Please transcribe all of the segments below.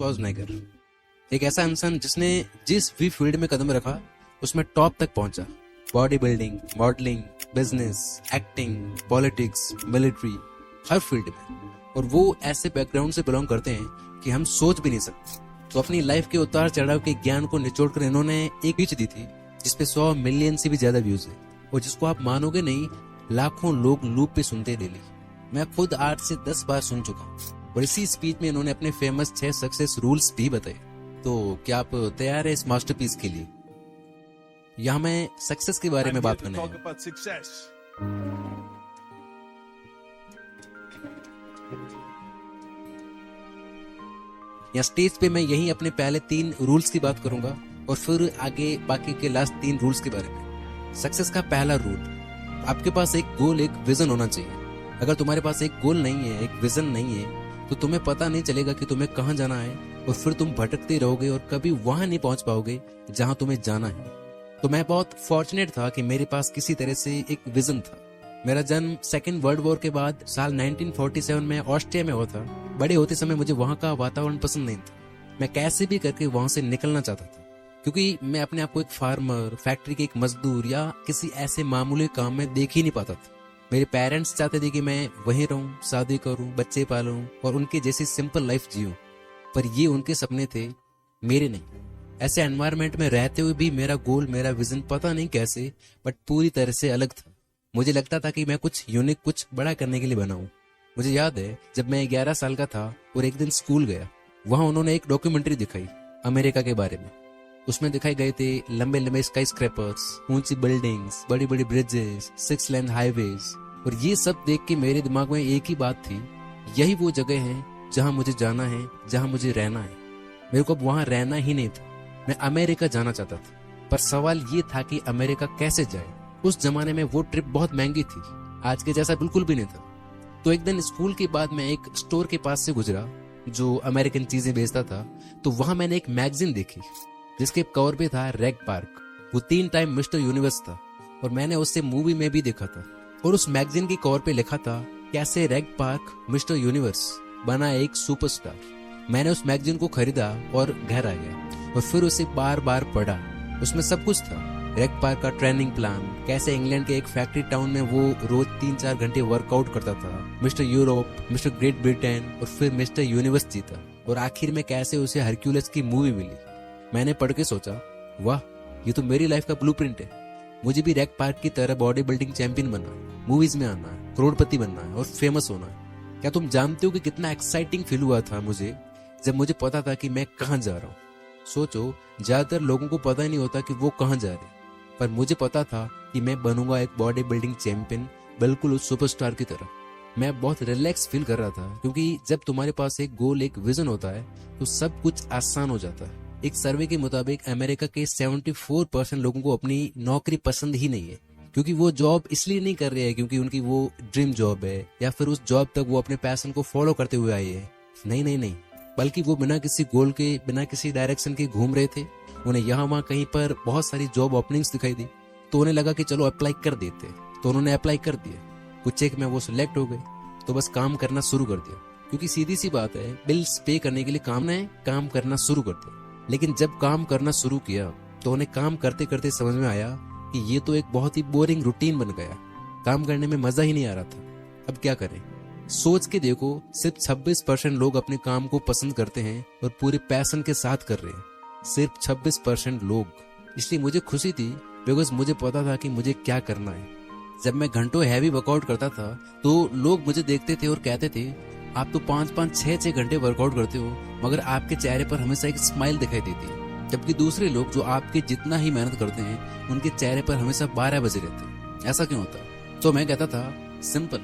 Schwarzenegger, एक ऐसा इंसान जिसने जिस भी फील्ड में कदम रखा उसमें टॉप तक पहुंचा। Body building, modelling, business, acting, politics, military, हर फील्ड में। और वो ऐसे बैकग्राउंड से बिलोंग करते हैं कि हम सोच भी नहीं सकते। तो अपनी लाइफ के उतार चढ़ाव के ज्ञान को निचोड़कर इन्होंने एक स्पीच दी थी जिसपे 100 मिलियन से भी ज्यादा व्यूज है, और जिसको आप मानोगे नहीं, लाखों लोग लूप पे सुनते डेली। मैं खुद 8 से 10 बार सुन चुका हूँ। और इसी स्पीच में इन्होंने अपने फेमस 6 सक्सेस रूल्स भी बताए। तो क्या आप तैयार है इस मास्टरपीस के लिए? यहाँ मैं सक्सेस के बारे में बात करने आया हूं। यहाँ स्टेज पे मैं यही अपने पहले 3 रूल्स की बात करूंगा और फिर आगे बाकी के लास्ट 3 रूल्स के बारे में। सक्सेस का पहला रूल, आपके पास एक गोल, एक विजन होना चाहिए। अगर तुम्हारे पास एक गोल नहीं है, एक विजन नहीं है, तो तुम्हें पता नहीं चलेगा कि तुम्हें कहाँ जाना है, और फिर तुम भटकते रहोगे और कभी वहां नहीं पहुंच पाओगे जहां तुम्हें जाना है। तो मैं बहुत फॉर्चुनेट था कि मेरे पास किसी तरह से एक विजन था। मेरा जन्म सेकेंड वर्ल्ड वॉर के बाद साल 1947 में ऑस्ट्रिया में हुआ था। बड़े होते समय मुझे वहां का वातावरण पसंद नहीं था। मैं कैसे भी करके वहां से निकलना चाहता था, क्योंकि मैं अपने आप को एक फार्मर, फैक्ट्री के एक मजदूर या किसी ऐसे मामूली काम में देख ही नहीं पाता था। मेरे पेरेंट्स चाहते थे कि मैं वहीं रहूं, शादी करूं, बच्चे पालूं और उनकी जैसी सिंपल लाइफ जीऊं, पर ये उनके सपने थे, मेरे नहीं। ऐसे एनवायरनमेंट में रहते हुए भी मेरा गोल, मेरा विजन पता नहीं कैसे बट पूरी तरह से अलग था। मुझे लगता था कि मैं कुछ यूनिक, कुछ बड़ा करने के लिए बना हूं। मुझे याद है जब मैं 11 साल का था और एक दिन स्कूल गया, वहां उन्होंने एक डॉक्यूमेंट्री दिखाई अमेरिका के बारे में। उसमें दिखाए गए थे लंबे लंबे स्काई स्क्रैपर्स, ऊंची बिल्डिंग्स, बड़ी बड़ी ब्रिजेस, 6 लेन हाईवेज, और ये सब देख के मेरे दिमाग में एक ही बात थी, यही वो जगह है जहां मुझे जाना है, जहां मुझे रहना है। मेरे को अब वहां रहना ही नहीं था, मैं अमेरिका जाना चाहता था। पर सवाल ये था कि अमेरिका कैसे जाए। उस जमाने में वो ट्रिप बहुत महंगी थी, आज के जैसा बिल्कुल भी नहीं था। तो एक दिन स्कूल के बाद मैं एक स्टोर के पास से गुजरा जो अमेरिकन चीजें बेचता था। तो वहां मैंने एक मैगजीन देखी जिसके कवर पे था रैग पार्क। वो 3 टाइम मिस्टर यूनिवर्स था और मैंने उससे मूवी में भी देखा था। और उस मैगजीन की कवर पे लिखा था कैसे रैग पार्क मिस्टर यूनिवर्स बना एक सुपरस्टार। मैंने उस मैगजीन को खरीदा और घर आ गया और फिर उसे बार बार पढ़ा। उसमें सब कुछ था, रैग पार्क का ट्रेनिंग प्लान, कैसे इंग्लैंड के एक फैक्ट्री टाउन में वो रोज 3-4 घंटे वर्कआउट करता था, mister Europe, mister great Britain और फिर मिस्टर यूनिवर्स जीता, और आखिर में कैसे उसे हरक्यूलिस की मूवी मिली। मैंने पढ़ के सोचा, वाह, ये तो मेरी लाइफ का ब्लूप्रिंट है। मुझे भी रैग पार्क की तरह बॉडी बिल्डिंग चैंपियन बनना है, मूवीज में आना है, करोड़पति बनना है और फेमस होना है। क्या तुम जानते हो कि कितना एक्साइटिंग फील हुआ था मुझे जब मुझे पता था कि मैं कहाँ जा रहा हूँ। सोचो, ज्यादातर लोगों को पता ही नहीं होता कि वो कहाँ जा रहे, पर मुझे पता था कि मैं बनूंगा एक बॉडी बिल्डिंग चैंपियन, बिल्कुल उस सुपरस्टार की तरह। मैं बहुत रिलैक्स फील कर रहा था, क्योंकि जब तुम्हारे पास एक गोल, एक विजन होता है तो सब कुछ आसान हो जाता है। एक सर्वे के मुताबिक अमेरिका के 74% लोगों को अपनी नौकरी पसंद ही नहीं है, क्योंकि वो जॉब इसलिए नहीं कर रहे हैं क्योंकि उनकी वो ड्रीम जॉब है या फिर उस जॉब तक वो अपने पैशन को फॉलो करते हुए आए हैं। नहीं नहीं नहीं, बल्कि वो बिना किसी गोल के, बिना किसी डायरेक्शन के घूम रहे थे। उन्हें यहाँ वहाँ कहीं पर बहुत सारी जॉब ओपनिंग्स दिखाई दी तो उन्हें लगा कि चलो अप्लाई कर देते, तो उन्होंने अप्लाई कर दिया। कुछ एक में वो सिलेक्ट हो गए तो बस काम करना शुरू कर दिया, क्योंकि सीधी सी बात है, बिल्स पे करने के लिए काम करना शुरू कर दिया। लेकिन जब काम करना शुरू किया तो उन्हें काम करते करते समझ में आया कि ये तो एक बहुत ही बोरिंग रूटीन बन गया, काम करने में मजा ही नहीं आ रहा था। अब क्या करें? सोच के देखो, सिर्फ 26% लोग अपने काम को पसंद करते हैं और पूरे पैशन के साथ कर रहे हैं, सिर्फ 26% लोग। इसलिए मुझे खुशी थी, बिकॉज मुझे पता था कि मुझे क्या करना है। जब मैं घंटों हैवी वर्कआउट करता था तो लोग मुझे देखते थे और कहते थे, आप तो 5-5, 6-6 घंटे वर्कआउट करते हो, मगर आपके चेहरे पर हमेशा एक स्माइल दिखाई देती है। जबकि दूसरे लोग जो आपके जितना ही मेहनत करते हैं, उनके चेहरे पर हमेशा 12 बजे रहते हैं। ऐसा क्यों होता? तो मैं कहता था, सिंपल,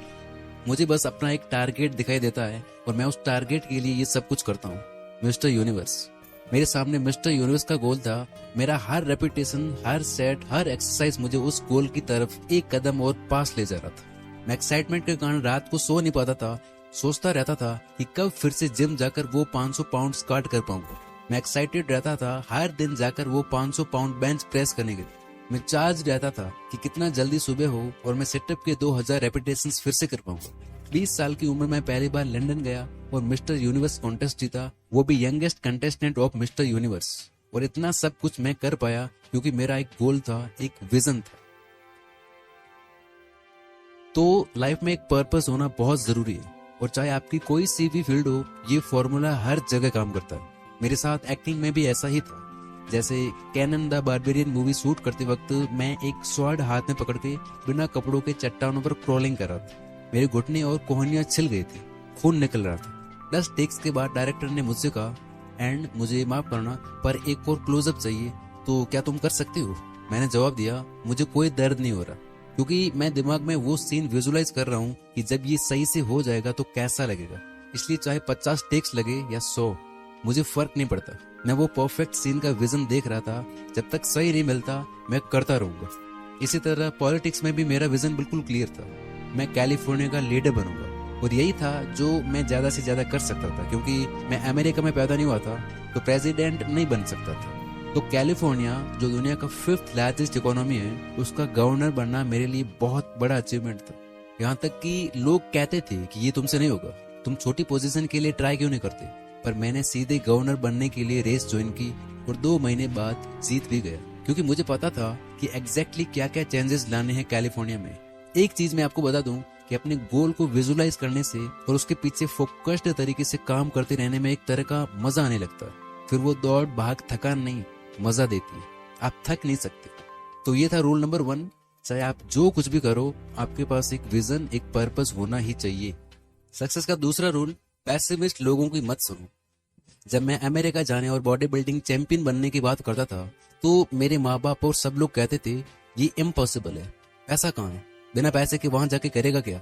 मुझे बस अपना एक टारगेट दिखाई देता है और मैं उस टारगेट के लिए ये सब कुछ करता हूँ। मिस्टर यूनिवर्स, मेरे सामने मिस्टर यूनिवर्स का गोल था। मेरा हर रेपिटेशन, हर सेट, हर एक्सरसाइज मुझे उस गोल की तरफ एक कदम और पास ले जा रहा था। मैं एक्साइटमेंट के कारण रात को सो नहीं पाता था, सोचता रहता था कि कब फिर से जिम जाकर वो 500 पाउंड स्क्वाट कर पाऊंगा। मैं एक्साइटेड रहता था हर दिन जाकर वो 500 पाउंड बेंच प्रेस करने के लिए। मैं चार्ज रहता था कि कितना जल्दी सुबह हो और मैं सेटअप के 2000 रेपिटेशंस फिर से कर पाऊंगा। 20 साल की उम्र में पहली बार लंदन गया और मिस्टर यूनिवर्स कॉन्टेस्ट जीता, वो भी youngest contestant of mister universe. और इतना सब कुछ मैं कर पाया क्योंकि मेरा एक गोल था, एक विजन था। तो लाइफ में एक पर्पस होना बहुत जरूरी है, और चाहे आपकी कोई सी भी फील्ड हो, ये फॉर्मूला हर जगह काम करता है। मेरे साथ एक्टिंग में भी ऐसा ही था। जैसे Conan the barbarian movie shoot करते वक्त मैं एक स्वॉर्ड हाथ में पकड़ के बिना कपड़ों के चट्टानों पर क्रॉलिंग कर रहा था। मेरे घुटने और कोहनियां छिल गई थी, खून निकल रहा था। 10 टेक्स के बाद डायरेक्टर ने मुझसे कहा, एंड मुझे माफ करना पर एक और क्लोजअप चाहिए, तो क्या तुम कर सकते हो? मैंने जवाब दिया, मुझे कोई दर्द नहीं हो रहा, क्योंकि मैं दिमाग में वो सीन विजुलाइज कर रहा हूँ कि जब ये सही से हो जाएगा तो कैसा लगेगा। इसलिए चाहे 50 टेक्स लगे या 100, मुझे फर्क नहीं पड़ता। मैं वो परफेक्ट सीन का विजन देख रहा था। जब तक सही नहीं मिलता मैं करता रहूंगा। इसी तरह पॉलिटिक्स में भी मेरा विजन बिल्कुल क्लियर था। मैं कैलिफोर्निया का लीडर बनूंगा, और यही था जो मैं ज्यादा से ज्यादा कर सकता था, क्योंकि मैं अमेरिका में पैदा नहीं हुआ था तो प्रेसिडेंट नहीं बन सकता था। तो कैलिफोर्निया, जो दुनिया का 5th लार्जेस्ट इकोनॉमी है, उसका गवर्नर बनना मेरे लिए बहुत बड़ा अचीवमेंट था। यहाँ तक कि लोग कहते थे कि ये तुमसे नहीं होगा, तुम छोटी पोजीशन के लिए ट्राई क्यों नहीं करते। पर मैंने सीधे गवर्नर बनने के लिए रेस ज्वाइन की और 2 महीने बाद जीत भी गया, क्योंकि मुझे पता था कि एग्जैक्टली क्या क्या चेंजेस लाने हैं कैलिफोर्निया में। एक चीज मैं आपको बता दूं कि अपने गोल को विजुलाइज करने से और उसके पीछे फोकस्ड तरीके से काम करते रहने में एक तरह का मजा आने लगता है। फिर वो दौड़ भाग थकान नहीं, मजा देती है, आप थक नहीं सकते। तो ये था रूल नंबर 1, चाहे आप जो कुछ भी करो, आपके पास एक विजन, एक पर्पस होना ही चाहिए। सक्सेस का दूसरा रूल, पैसिमिस्ट लोगों की मत सुनो। जब मैं अमेरिका जाने और बॉडी बिल्डिंग चैंपियन बनने की बात करता था तो मेरे माँ बाप और सब लोग कहते थे ये इम्पॉसिबल है, पैसा कहाँ है, बिना पैसे के वहां जाके करेगा क्या,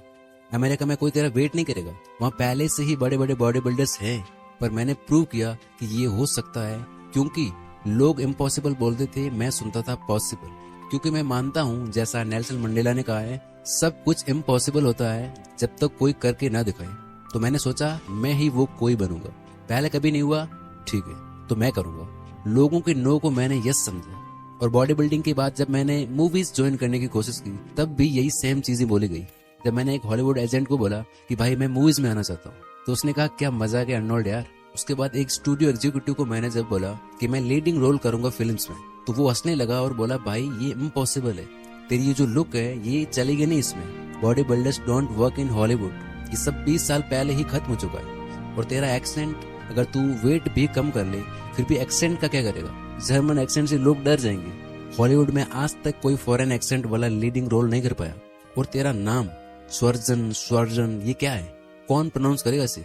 अमेरिका में कोई तेरा वेट नहीं करेगा, वहां पहले से ही बड़े बड़े बॉडी बिल्डर्स हैं। पर मैंने प्रूव किया कि ये हो सकता है, क्योंकि लोग इम्पॉसिबल बोलते थे, मैं सुनता था पॉसिबल। क्योंकि मैं मानता हूँ, जैसा नेल्सन मंडेला ने कहा है, सब कुछ इम्पॉसिबल होता है जब तक कोई करके ना दिखाए। तो मैंने सोचा मैं ही वो कोई बनूंगा। पहले कभी नहीं हुआ, ठीक है तो मैं करूंगा। लोगों के नो को मैंने यस समझा। और बॉडी बिल्डिंग के बाद जब मैंने मूवीज ज्वाइन करने की कोशिश की, तब भी यही सेम चीजें बोली गई। जब मैंने एक हॉलीवुड एजेंट को बोला कि भाई मैं मूवीज में आना चाहता हूँ, तो उसने कहा क्या मजाक है अर्नोल्ड यार। उसके बाद एक स्टूडियो एग्जीक्यूटिव को मैंने जब बोला कि मैं लीडिंग रोल करूंगा फिल्म्स में, तो वो हंसने लगा और बोला भाई ये इम्पॉसिबल है, तेरी ये जो लुक है ये चलेगी नहीं इसमें, body builders don't work in Hollywood, ये सब 20 साल पहले ही खत्म हो चुका है। और तेरा एक्सेंट, अगर तू वेट भी कम कर ले फिर भी एक्सेंट का क्या करेगा, जर्मन एक्सेंट से लोग डर जाएंगे। हॉलीवुड में आज तक कोई फॉरेन एक्सेंट वाला लीडिंग रोल नहीं कर पाया। और तेरा नाम स्वर्जन स्वर्जन ये क्या है, कौन प्रोनाउंस करेगा इसे,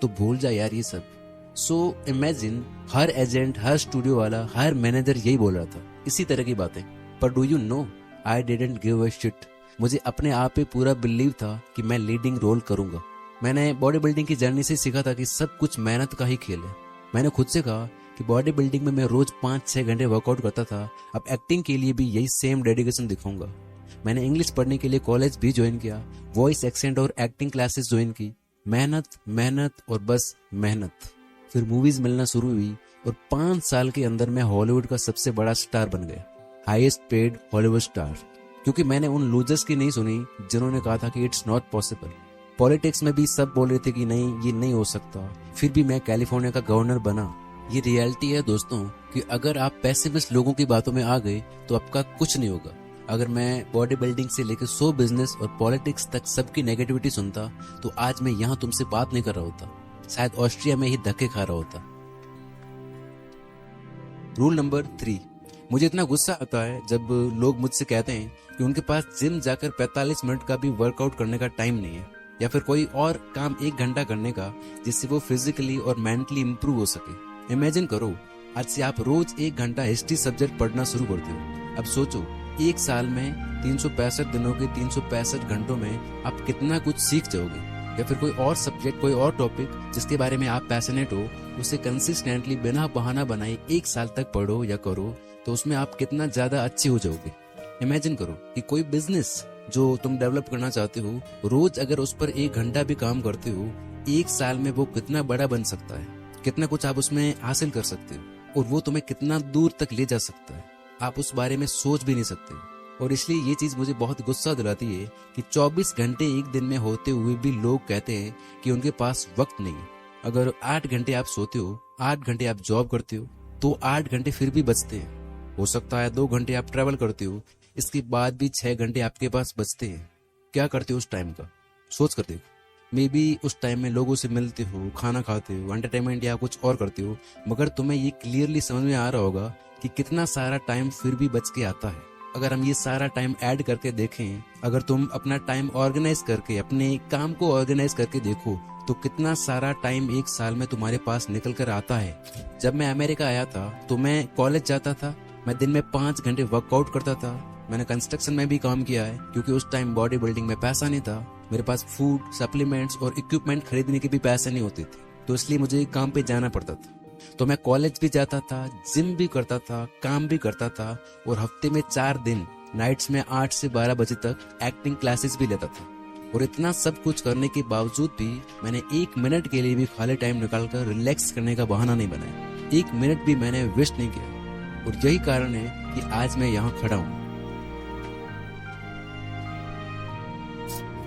तो भूल जा यार ये सब। सो इमेजिन हर एजेंट, हर स्टूडियो वाला, हर मैनेजर यही बोल रहा था, इसी तरह की बातें। पर do you know, I didn't give a shit. मुझे अपने आप पे पूरा बिलीव था कि मैं लीडिंग रोल करूंगा। मैंने बॉडी बिल्डिंग की जर्नी से सीखा था कि सब कुछ मेहनत का ही खेल है। मैंने खुद से कहा कि बॉडी बिल्डिंग में मैं रोज 5-6 घंटे वर्कआउट करता था, अब एक्टिंग के लिए भी यही सेम डेडिकेशन दिखाऊंगा। मैंने इंग्लिश पढ़ने के लिए कॉलेज भी ज्वाइन किया, वॉइस एक्सेंट और एक्टिंग क्लासेस ज्वाइन की। मेहनत मेहनत और बस मेहनत। फिर मूवीज मिलना शुरू हुई और 5 साल के अंदर मैं हॉलीवुड का सबसे बड़ा स्टार बन गया, हाईएस्ट पेड हॉलीवुड स्टार। क्योंकि मैंने उन लूजर्स की नहीं सुनी जिन्होंने कहा था कि इट्स नॉट पॉसिबल। पॉलिटिक्स में भी सब बोल रहे थे कि नहीं ये नहीं हो सकता, फिर भी मैं कैलिफोर्निया का गवर्नर बना। ये रियलिटी है दोस्तों कि अगर आप पैसिविस्ट लोगों की बातों में आ गए तो आपका कुछ नहीं होगा। अगर मैं बॉडी बिल्डिंग से लेकर शो बिजनेस और पॉलिटिक्स तक सबकी नेगेटिविटी सुनता तो आज मैं यहाँ तुमसे बात नहीं कर रहा होता, शायद ऑस्ट्रिया में ही धक्के खा रहा होता। रूल नंबर 3, मुझे इतना गुस्सा आता है जब लोग मुझसे कहते हैं कि उनके पास जिम जाकर 45 मिनट का भी वर्कआउट करने का टाइम नहीं है, या फिर कोई और काम 1 घंटा करने का जिससे वो फिजिकली और मेंटली इंप्रूव हो सके। इमेजिन करो, आज से आप रोज 1 घंटा हिस्ट्री सब्जेक्ट पढ़ना शुरू करते हो। अब सोचो, 1 साल में 365 दिनों के 365 घंटों में आप कितना कुछ सीख जाओगे। या फिर कोई और सब्जेक्ट, कोई और टॉपिक जिसके बारे में आप पैशनेट हो, उसे कंसिस्टेंटली बिना बहाना बनाए 1 साल तक पढ़ो या करो, तो उसमें आप कितना ज्यादा अच्छे हो जाओगे। इमेजिन करो कि कोई बिजनेस जो तुम डेवलप करना चाहते हो, रोज अगर उस पर 1 घंटा भी काम करते हो, 1 साल में वो कितना बड़ा बन सकता है, कितना कुछ आप उसमें हासिल कर सकते हो, और वो तुम्हें कितना दूर तक ले जा सकता है, आप उस बारे में सोच भी नहीं सकते। और इसलिए ये चीज मुझे बहुत गुस्सा दिलाती है कि 24 घंटे एक दिन में होते हुए भी लोग कहते हैं कि उनके पास वक्त नहीं है। अगर 8 घंटे आप सोते हो, 8 घंटे आप जॉब करते हो, तो 8 घंटे फिर भी बचते हैं। हो सकता है 2 घंटे आप ट्रेवल करते हो, इसके बाद भी 6 घंटे आपके पास बचते हैं। क्या करते हो उस टाइम का, सोच कर देखो। मे बी उस टाइम में लोगों से मिलते हो, खाना खाते हो, एंटरटेनमेंट या कुछ और करते हो, मगर तुम्हें ये क्लियरली समझ में आ रहा होगा कि कितना सारा टाइम फिर भी बच के आता है। अगर हम ये सारा टाइम ऐड करके देखें, अगर तुम अपना टाइम ऑर्गेनाइज करके, अपने काम को ऑर्गेनाइज करके देखो, तो कितना सारा टाइम एक साल में तुम्हारे पास निकल कर आता है। जब मैं अमेरिका आया था तो मैं कॉलेज जाता था, मैं दिन में 5 घंटे वर्कआउट करता था। मैंने कंस्ट्रक्शन में भी काम किया है, क्योंकि उस टाइम बॉडी बिल्डिंग में पैसा नहीं था, मेरे पास फूड, सप्लीमेंट्स और इक्विपमेंट खरीदने के भी पैसे नहीं होते थे, तो इसलिए मुझे काम पे जाना पड़ता था। तो मैं कॉलेज भी जाता था, जिम भी करता था, काम भी करता था, और हफ्ते में 4 दिन नाइट्स में 8 से 12 बजे तक एक्टिंग क्लासेस भी लेता था। और इतना सब कुछ करने के बावजूद भी मैंने 1 मिनट के लिए भी खाली टाइम निकालकर रिलैक्स करने का बहाना नहीं बनाया। 1 मिनट भी मैंने वेस्ट नहीं किया, और यही कारण है कि आज मैं यहाँ खड़ा हूँ।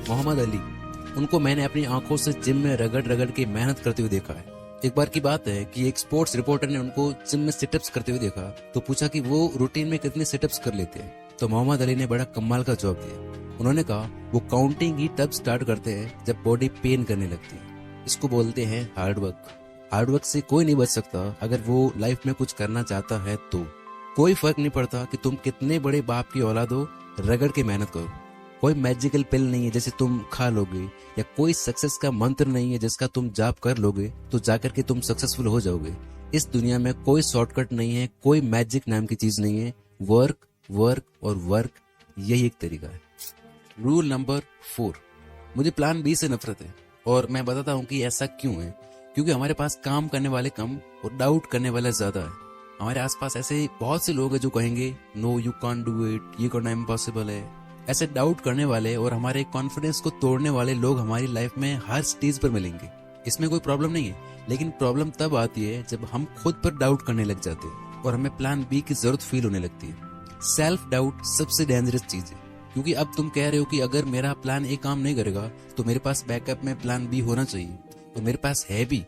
मोहम्मद अली, उनको मैंने अपनी आंखों से जिम में रगड़ रगड़ के मेहनत करते हुए देखा है। एक बार की बात है कि एक स्पोर्ट्स रिपोर्टर ने उनको जिम में सिटअप्स करते हुए देखा, तो पूछा कि वो रूटीन में कितने सिटअप्स कर लेते हैं। तो मोहम्मद अली ने बड़ा कमाल का जवाब दिया। उन्होंने कहा वो काउंटिंग ही तब स्टार्ट करते हैं जब बॉडी पेन करने लगती है। इसको बोलते हैं हार्डवर्क। हार्डवर्क से कोई नहीं बच सकता अगर वो लाइफ में कुछ करना चाहता है तो। कोई फर्क नहीं पड़ता कि तुम कितने बड़े बाप की औलाद हो, रगड़ के मेहनत करो। कोई मैजिकल पिल नहीं है जिसे तुम खा लोगे, या कोई सक्सेस का मंत्र नहीं है जिसका तुम जाप कर लोगे तो जाकर के तुम सक्सेसफुल हो जाओगे। इस दुनिया में कोई शॉर्टकट नहीं है, कोई मैजिक नाम की चीज नहीं है। वर्क वर्क और वर्क, यही एक तरीका है। रूल नंबर 4, मुझे प्लान बी से नफरत है, और मैं बताता हूँ कि ऐसा क्यों है। क्योंकि हमारे पास काम करने वाले कम और डाउट करने वाले ज्यादा है। हमारे आसपास ऐसे बहुत से लोग हैं जो कहेंगे no you can't do it, ये करना इम्पॉसिबल है। ऐसे डाउट करने वाले और हमारे कॉन्फिडेंस को तोड़ने वाले लोग हमारी लाइफ में हर स्टेज पर मिलेंगे। इसमें कोई प्रॉब्लम नहीं है, लेकिन प्रॉब्लम तब आती है जब हम खुद पर डाउट करने लग जाते हैं और हमें प्लान बी की जरूरत फील होने लगती है। सेल्फ डाउट सबसे डेंजरस चीज है, क्योंकि अब तुम कह रहे हो कि अगर मेरा प्लान ए काम नहीं करेगा तो मेरे पास बैकअप में प्लान बी होना चाहिए, और मेरे पास है भी।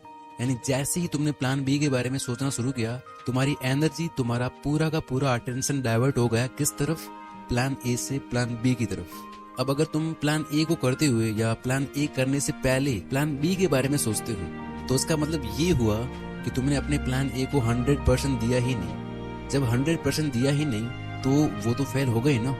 यानी जैसे ही तुमने प्लान बी के बारे में सोचना शुरू किया, तुम्हारी एनर्जी, तुम्हारा पूरा का पूरा अटेंशन डाइवर्ट हो गया किस तरफ? प्लान ए से प्लान बी की तरफ। अब अगर तुम प्लान ए को करते हुए या प्लान ए करने से पहले प्लान बी के बारे में सोचते हो, तो उसका मतलब ये हुआ कि तुमने अपने प्लान ए को 100% दिया ही नहीं। जब 100% दिया ही नहीं तो वो तो फेल हो गई ना।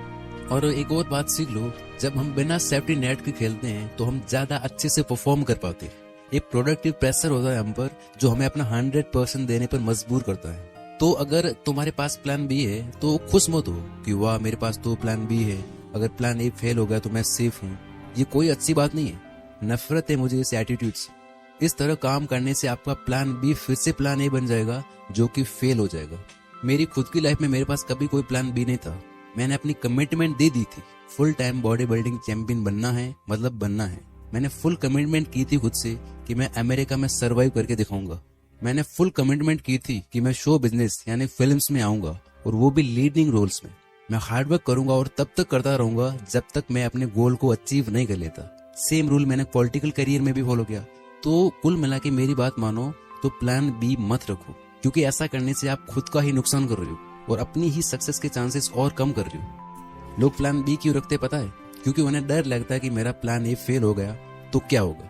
और एक और बात सीख लो, जब हम बिना सेफ्टी नेट के खेलते हैं तो हम ज्यादा अच्छे से परफॉर्म कर पाते हैं। एक प्रोडक्टिव प्रेशर होता है हम पर, जो हमें अपना 100% देने पर मजबूर करता है। तो अगर तुम्हारे पास प्लान बी है तो खुश मत हो कि वाह मेरे पास तो प्लान बी है, अगर प्लान ए फेल हो गया तो मैं सेफ हूँ। ये कोई अच्छी बात नहीं है। नफरत है मुझे इस एटीट्यूड से। इस तरह काम करने से आपका प्लान बी फिर से प्लान ए बन जाएगा, जो कि फेल हो जाएगा। मेरी खुद की लाइफ में मेरे पास कभी कोई प्लान बी नहीं था। मैंने अपनी कमिटमेंट दे दी थी, full time body building champion बनना है, मतलब बनना है। मैंने फुल कमिटमेंट की थी खुद से कि मैं अमेरिका में सर्वाइव करके दिखाऊंगा। मैंने फुल कमिटमेंट की थी कि मैं शो बिजनेस यानी फिल्म्स में आऊंगा, और वो भी लीडिंग रोल्स में। मैं हार्डवर्क करूंगा और तब तक करता रहूंगा जब तक मैं अपने गोल को अचीव नहीं कर लेता। सेम रूल मैंने पॉलिटिकल करियर में भी फॉलो किया। तो कुल मिला के मेरी बात मानो तो प्लान बी मत रखो, क्योंकि ऐसा करने से आप खुद का ही नुकसान कर रहे हो और अपनी ही सक्सेस के चांसेस और कम कर रहे हो। लोग प्लान बी क्यों रखते पता है? क्योंकि उन्हें डर लगता है कि मेरा प्लान ए फेल हो गया तो क्या होगा।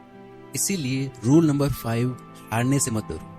इसीलिए रूल नंबर 5, हारने से मत डरो,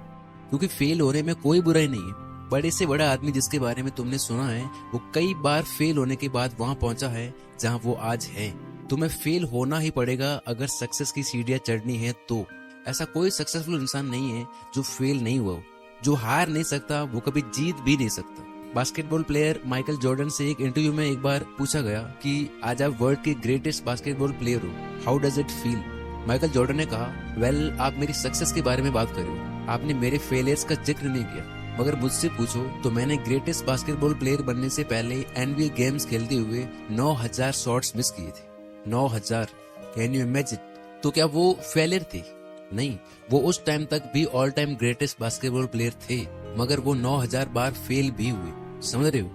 क्योंकि फेल होने में कोई बुराई नहीं है। बड़े से बड़ा आदमी जिसके बारे में तुमने सुना है, वो कई बार फेल होने के बाद वहां पहुंचा है जहां वो आज है। तुम्हें फेल होना ही पड़ेगा अगर सक्सेस की सीढ़ियां चढ़नी है तो। ऐसा कोई सक्सेसफुल इंसान नहीं है जो फेल नहीं हुआ हो। जो हार नहीं सकता वो कभी जीत भी नहीं सकता। बास्केटबॉल प्लेयर माइकल जॉर्डन से एक इंटरव्यू में एक बार पूछा गया कि आज आप वर्ल्ड के ग्रेटेस्ट बास्केटबॉल प्लेयर हो, how does it feel? Michael Jordan ने कहा, वेल आप मेरी सक्सेस के बारे में बात कर रहे हो, आपने मेरे फेलियर्स का जिक्र नहीं किया। मगर मुझसे पूछो तो मैंने ग्रेटेस्ट बास्केटबॉल प्लेयर बनने से पहले NBA गेम्स खेलते हुए 9000 शॉट्स मिस किए थे। 9000, कैन यू इमेजिन? तो क्या वो फेलियर थी? नहीं, वो उस टाइम तक भी all time greatest basketball player थे, मगर वो 9000 बार फेल भी हुए। समझ रहे हो?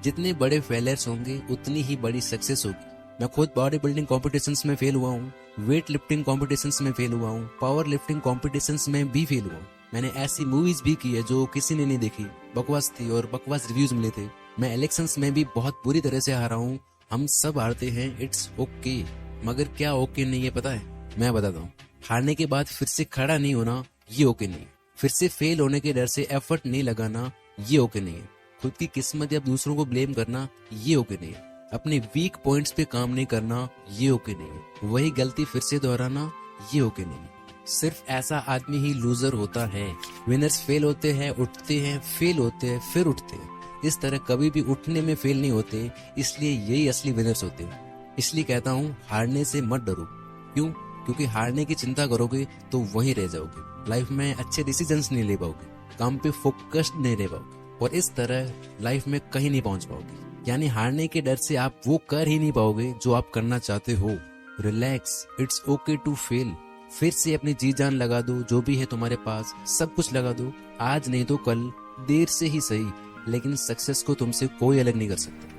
जितने बड़े फेलियर्स होंगे उतनी ही बड़ी सक्सेस होगी। मैं खुद बॉडी बिल्डिंग कॉम्पिटिशन्स में फेल हुआ हूँ, वेट लिफ्टिंग कॉम्पिटिशन्स में फेल हुआ हूँ, पावर लिफ्टिंग कॉम्पिटिशन्स में भी फेल हुआ हूँ। मैंने ऐसी मूवीज भी की है जो किसी ने नहीं देखी, बकवास थी और बकवास रिव्यूज मिले थे। मैं इलेक्शंस में भी बहुत बुरी तरह से हारा हूँ। हम सब हारते हैं, इट्स ओके। मगर क्या ओके नहीं है पता है? मैं बताता हूँ। हारने के बाद फिर से खड़ा नहीं होना, ये ओके नहीं है। फिर से फेल होने के डर से एफर्ट नहीं लगाना, ये ओके नहीं है। खुद की किस्मत या दूसरों को ब्लेम करना, ये ओके नहीं है। अपने वीक पॉइंट्स पे काम नहीं करना, ये ओके नहीं है। वही गलती फिर से दोहराना, ये ओके नहीं है। सिर्फ ऐसा आदमी ही लूजर होता है। विनर्स फेल होते हैं, उठते हैं, फेल होते हैं, फिर उठते हैं। इस तरह कभी भी उठने में फेल नहीं होते, इसलिए यही असली विनर्स होते हैं। इसलिए कहता हूँ, हारने से मत डरो। क्यों? क्योंकि हारने की चिंता करोगे तो वहीं रह जाओगे। लाइफ में अच्छे डिसीजंस नहीं ले पाओगे, काम पे फोकस्ड नहीं रह पाओगे और इस तरह लाइफ में कहीं नहीं पहुंच पाओगे। यानी हारने के डर से आप वो कर ही नहीं पाओगे जो आप करना चाहते हो। Relax, it's okay to fail. फिर से अपनी जी जान लगा दो, जो भी है तुम्हारे पास सब कुछ लगा दो। आज नहीं तो कल, देर से ही सही, लेकिन सक्सेस को तुमसे कोई अलग नहीं कर सकता।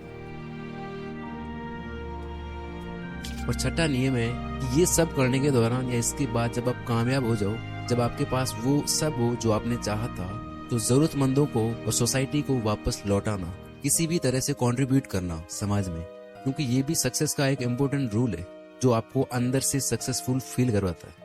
और छठा नियम है, ये सब करने के दौरान या इसके बाद जब आप कामयाब हो जाओ, जब आपके पास वो सब हो जो आपने चाहा था, तो जरूरतमंदों को और सोसाइटी को वापस लौटाना, किसी भी तरह से कंट्रीब्यूट करना समाज में। क्योंकि ये भी सक्सेस का एक इम्पोर्टेंट रूल है जो आपको अंदर से सक्सेसफुल फील करवाता है।